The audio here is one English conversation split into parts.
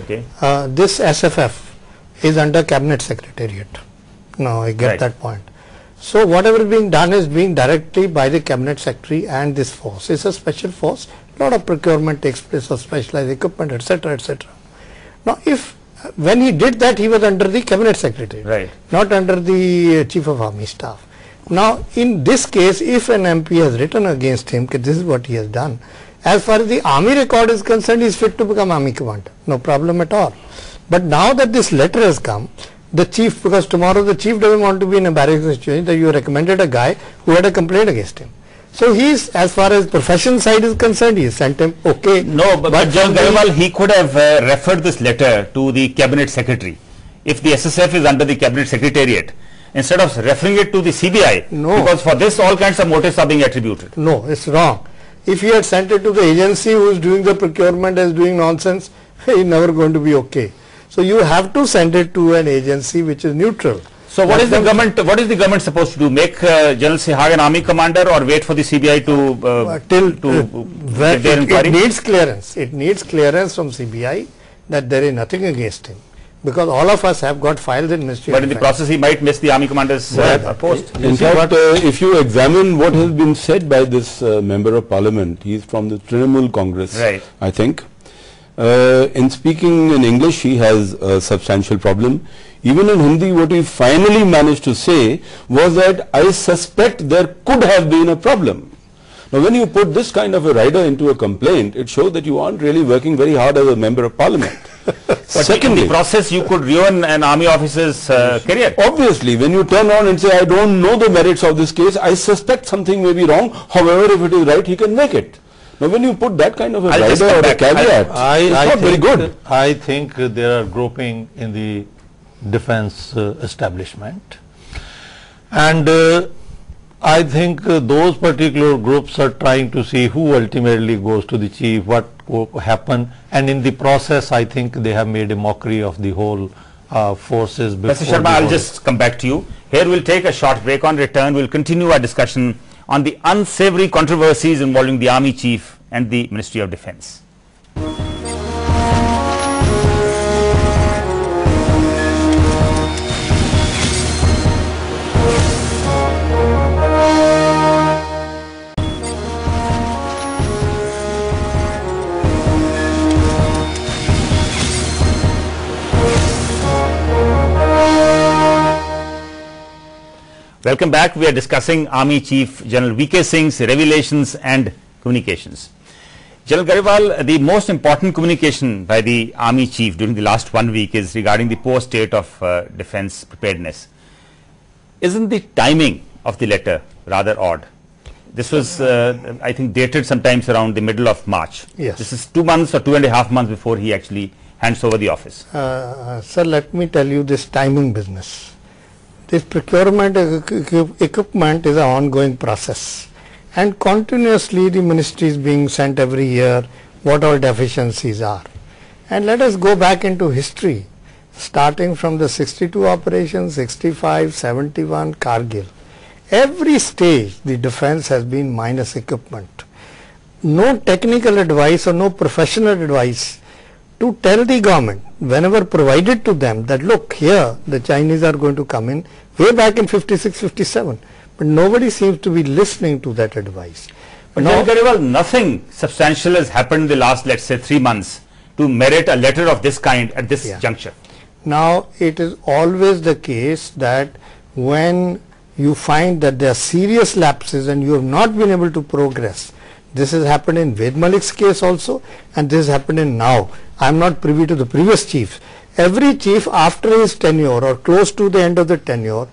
Okay. This SFF is under Cabinet Secretariat. Now I get that point. So whatever is being done is being directly by the Cabinet Secretary and this force. It's a special force. A lot of procurement takes place of specialized equipment, etc., etc. Now, if when he did that, he was under the Cabinet Secretary, not under the Chief of Army Staff. Now, in this case, if an MP has written against him, this is what he has done. As far as the army record is concerned, he is fit to become army commander. No problem at all. But now that this letter has come, the chief, because tomorrow the chief doesn't want to be in a embarrassing situation that you recommended a guy who had a complaint against him. So he's, as far as profession side is concerned, he sent him, okay. No, but General Grewal, he could have referred this letter to the Cabinet Secretary. If the SSF is under the Cabinet Secretariat, instead of referring it to the CBI, because for this all kinds of motives are being attributed. No, it's wrong. If he had sent it to the agency who is doing the procurement as doing nonsense, he's never going to be okay. So you have to send it to an agency which is neutral. So what is the government? What is the government supposed to do? Make General Sehag an army commander, or wait for the CBI to get their inquiry? It needs clearance. It needs clearance from CBI that there is nothing against him, because all of us have got files in Ministry. But in the process, he might miss the army commander's post. In fact, if you examine what has been said by this member of parliament, he is from the Trinamool Congress, I think. In speaking in English, he has a substantial problem. Even in Hindi, what he finally managed to say was that I suspect there could have been a problem. Now, when you put this kind of a rider into a complaint, it shows that you aren't really working very hard as a member of parliament. Secondly, in the process, you could ruin an army officer's career. Obviously, when you turn around and say, I don't know the merits of this case, I suspect something may be wrong. However, if it is right, he can make it. Now, when you put that kind of a rider or a caveat, it's not very good. I think there are grouping in the defense establishment, and I think those particular groups are trying to see who ultimately goes to the chief, what will happen, and in the process I think they have made a mockery of the whole forces. Mr. Sharma, I'll just come back to you. Here we'll take a short break. On return, we'll continue our discussion on the unsavory controversies involving the Army Chief and the Ministry of Defence. Welcome back. We are discussing Army Chief General V.K. Singh's revelations and communications. General Grewal, the most important communication by the Army Chief during the last 1 week is regarding the poor state of defence preparedness. Isn't the timing of the letter rather odd? This was, I think, dated sometimes around the middle of March. Yes. This is 2 months or 2.5 months before he actually hands over the office. Sir, let me tell you this timing business. This procurement equipment is an ongoing process, and continuously the ministry is being sent every year what all deficiencies are. And let us go back into history, starting from the 62 operations, 65, 71, Kargil. Every stage the defense has been minus equipment. No technical advice or no professional advice to tell the government whenever provided to them that look, here the Chinese are going to come in way back in 56, 57, but nobody seems to be listening to that advice. But now, very well, nothing substantial has happened in the last, let's say, 3 months to merit a letter of this kind at this juncture. Now, it is always the case that when you find that there are serious lapses and you have not been able to progress, this has happened in Ved Malik's case also, and this has happened in now. I am not privy to the previous chiefs. Every chief after his tenure or close to the end of the tenure,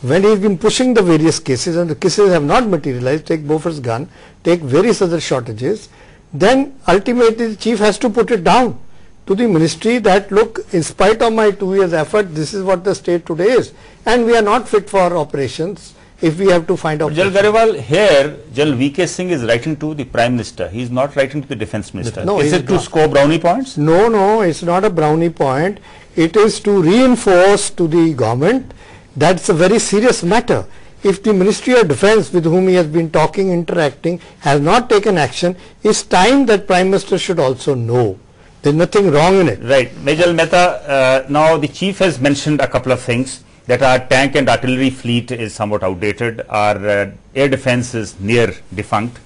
when he has been pushing the various cases and the cases have not materialized, take Bofors gun, take various other shortages, then ultimately the chief has to put it down to the ministry that look, in spite of my 2 years effort, this is what the state today is, and we are not fit for operations. If we have to find out. General Grewal, here General V.K. Singh is writing to the Prime Minister. He is not writing to the Defence Minister. No, is it to score brownie points? No, no, it's not a brownie point. It is to reinforce to the government that's a very serious matter. If the Ministry of Defence, with whom he has been talking, interacting, has not taken action, it's time that Prime Minister should also know There's nothing wrong in it. Right. Major Mehta, now the chief has mentioned a couple of things, that our tank and artillery fleet is somewhat outdated, our air defense is near defunct,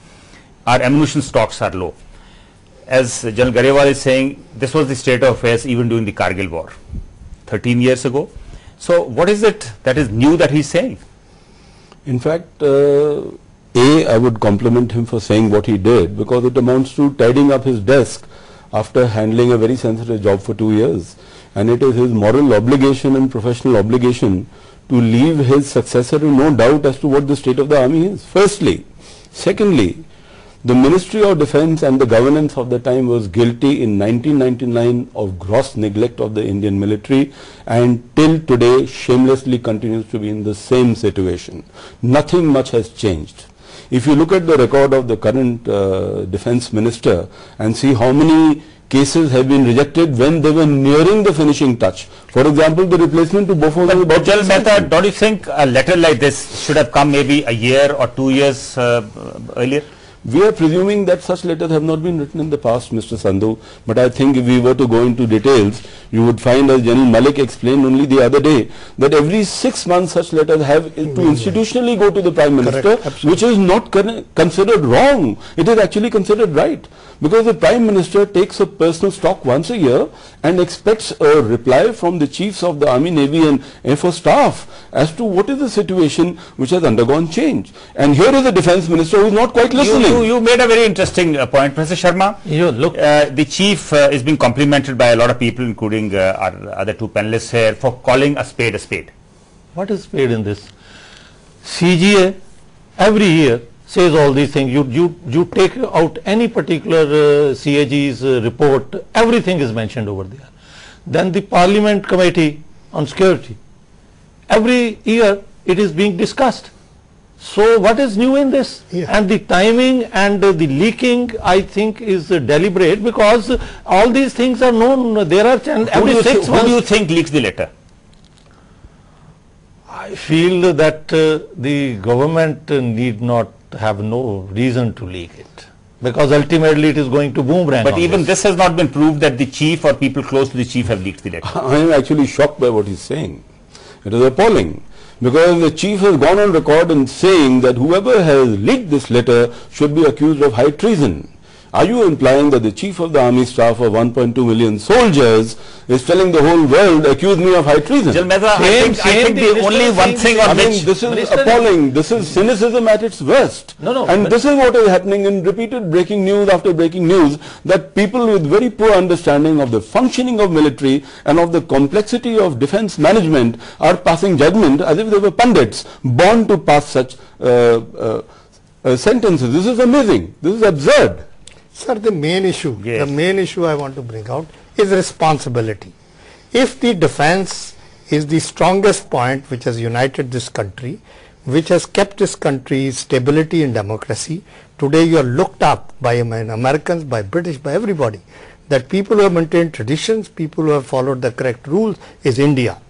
our ammunition stocks are low. As General Garewal is saying, this was the state of affairs even during the Kargil war, 13 years ago. So what is it that is new that he's saying? In fact, I would compliment him for saying what he did, because it amounts to tidying up his desk after handling a very sensitive job for 2 years. And it is his moral obligation and professional obligation to leave his successor in no doubt as to what the state of the army is, firstly. Secondly, the Ministry of Defence and the governance of the time was guilty in 1999 of gross neglect of the Indian military, and till today shamelessly continues to be in the same situation. Nothing much has changed. If you look at the record of the current defence minister and see how many cases have been rejected when they were nearing the finishing touch. For example, the replacement to Bofors was about General Mehta, don't you think a letter like this should have come maybe a year or 2 years earlier? We are presuming that such letters have not been written in the past, Mr. Sandhu, but I think if we were to go into details, you would find, as General Malik explained only the other day, that every 6 months such letters have to institutionally go to the Prime Minister, which is not considered wrong. It is actually considered right, because the Prime Minister takes a personal stock once a year and expects a reply from the chiefs of the Army, Navy and Air Force staff as to what is the situation which has undergone change. And here is a Defence Minister who is not quite listening. You made a very interesting point, Professor Sharma. The chief is being complimented by a lot of people, including our other two panelists here, for calling a spade a spade. What is spade in this? CGA every year says all these things. You take out any particular CAG's report, everything is mentioned over there. Then the Parliament Committee on Security, every year it is being discussed. So what is new in this? And the timing and the leaking, I think, is deliberate, because all these things are known. There are every 6 months. Who do you think leaks the letter? I feel that the government need not have no reason to leak it, because ultimately it is going to boomerang. But even this has not been proved that the chief or people close to the chief have leaked the letter. I am actually shocked by what he is saying. It is appalling, because the chief has gone on record in saying that whoever has leaked this letter should be accused of high treason. Are you implying that the chief of the army staff of 1.2 million soldiers is telling the whole world, accuse me of high treason? General Mehta, I think the only one thing on which... this is appalling. This is cynicism at its worst. And this is what is happening in repeated breaking news after breaking news, that people with very poor understanding of the functioning of military and of the complexity of defense management are passing judgment as if they were pundits born to pass such sentences. This is amazing. This is absurd. Sir, the main issue I want to bring out is responsibility. If the defense is the strongest point which has united this country, which has kept this country's stability and democracy, today you are looked up by Americans, by British, by everybody, that people who have maintained traditions, people who have followed the correct rules is India.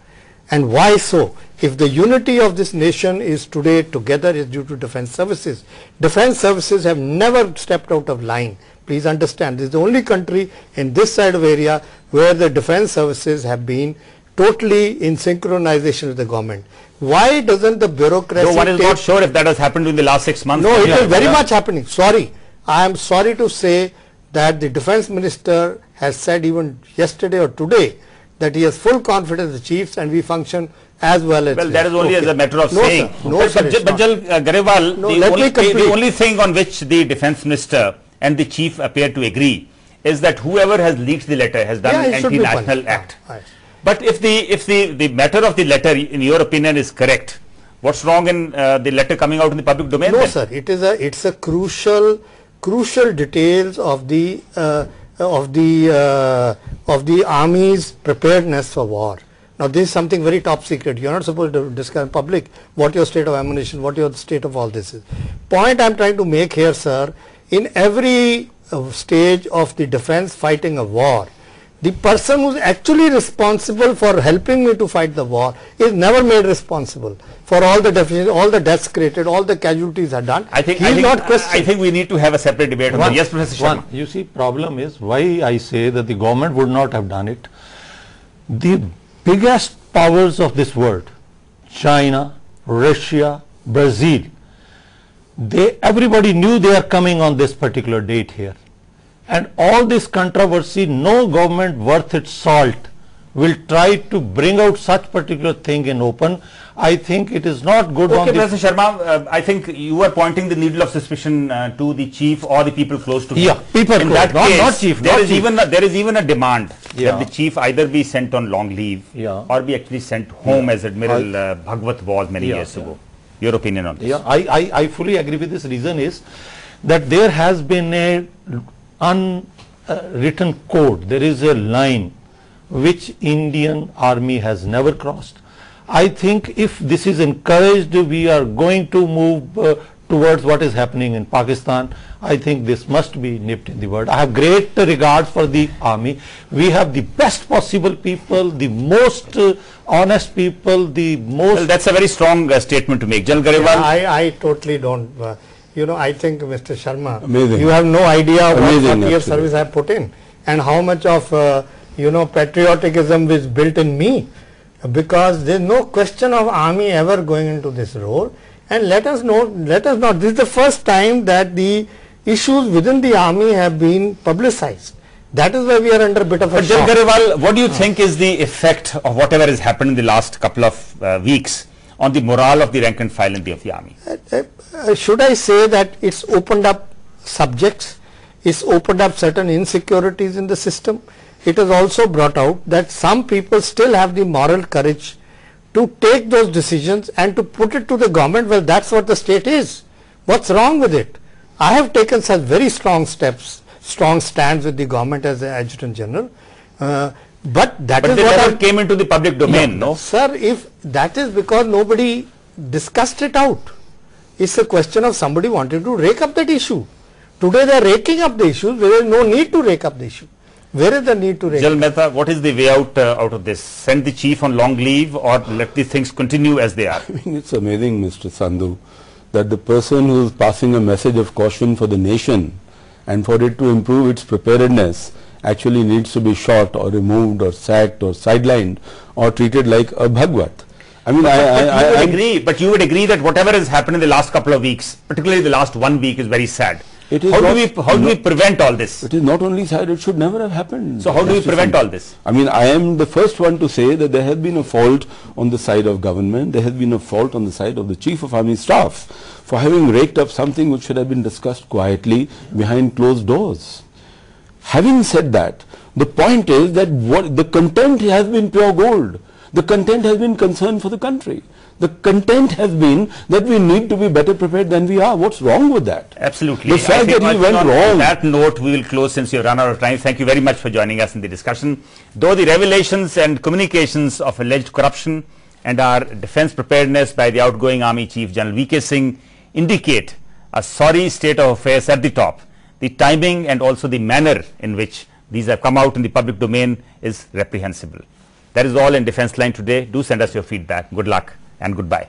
And why so? If the unity of this nation is today together is due to defense services. Defense services have never stepped out of line. Please understand, this is the only country in this side of area where the defense services have been totally in synchronization with the government. Why doesn't the bureaucracy... So one is not sure if that has happened in the last 6 months. No, it is very much happening. Sorry. I am sorry to say that the defense minister has said even yesterday or today that he has full confidence in the chiefs and we function as well as... Well, that is only as a matter of saying. No, sir, but Garewal, the only thing on which the defense minister and the chief appear to agree is that whoever has leaked the letter has done an anti-national act. But if the matter of the letter, in your opinion, is correct, what's wrong in the letter coming out in the public domain? No, sir. It's a crucial details of the army's preparedness for war. Now, this is something very top secret. You are not supposed to discuss in public what your state of ammunition, what your state of all this is. Point I am trying to make here, sir, in every stage of the defense fighting a war, The person who is actually responsible for helping me to fight the war is never made responsible for all the deficiencies, all the deaths created, all the casualties are done. I think we need to have a separate debate on that. Yes, Professor Sharma. You see, problem is why I say that the government would not have done it. The biggest powers of this world, China, Russia, Brazil, everybody knew they are coming on this particular date here. And all this controversy, no government worth its salt will try to bring out such particular thing in open. I think it is not good. Okay, Professor Sharma, I think you are pointing the needle of suspicion to the chief or the people close to him. Yeah, people in close, that case, not chief. There is even a demand that the chief either be sent on long leave or be actually sent home as Admiral Bhagwat was many years ago. Your opinion on this? Yeah, I fully agree with this. Reason is that there has been a unwritten code. There is a line which Indian Army has never crossed. I think if this is encouraged, we are going to move towards what is happening in Pakistan. I think this must be nipped in the bud. I have great regard for the army. We have the best possible people, the most honest people, the most... Well, that's a very strong statement to make. General Grewal? I totally don't... you know, I think Mr. Sharma, Amazing. You have no idea what 40 years absolutely. service I have put in and how much of, you know, patriotism is built in me, because there is no question of army ever going into this role. And let us not, this is the first time that the issues within the army have been publicized. That is why we are under a bit of a shock. General Grewal, what do you think is the effect of whatever has happened in the last couple of weeks on the morale of the rank and file of the army? Should I say that it's opened up subjects, it's opened up certain insecurities in the system. It has also brought out that some people still have the moral courage to take those decisions and to put it to the government. Well, that's what the state is. What's wrong with it? I have taken such very strong steps, strong stands with the government as the Adjutant General. But they never came into the public domain, no? Sir, if that is because nobody discussed it out. It's a question of somebody wanted to rake up that issue. Today they are raking up the issues. There is no need to rake up the issue. Where is the need to rake General Mehta, what is the way out of this? Send the chief on long leave or let the things continue as they are? I mean, it's amazing, Mr. Sandhu, that the person who is passing a message of caution for the nation and for it to improve its preparedness actually needs to be shot or removed or sacked or sidelined or treated like a Bhagwat. I mean, but you would agree that whatever has happened in the last couple of weeks, particularly the last 1 week, is very sad. How do we prevent all this? It is not only sad, it should never have happened. So how do we prevent all this? I mean, I am the first one to say that there has been a fault on the side of government, there has been a fault on the side of the Chief of Army Staff for having raked up something which should have been discussed quietly behind closed doors. Having said that, the point is that the content has been pure gold. The content has been concern for the country. The content has been that we need to be better prepared than we are. What's wrong with that? Absolutely. The fact that we went wrong. On that note, we will close since you have run out of time. Thank you very much for joining us in the discussion. Though the revelations and communications of alleged corruption and our defense preparedness by the outgoing Army Chief General V.K. Singh indicate a sorry state of affairs at the top, the timing and also the manner in which these have come out in the public domain is reprehensible. That is all in Defense Line today. Do send us your feedback. Good luck and goodbye.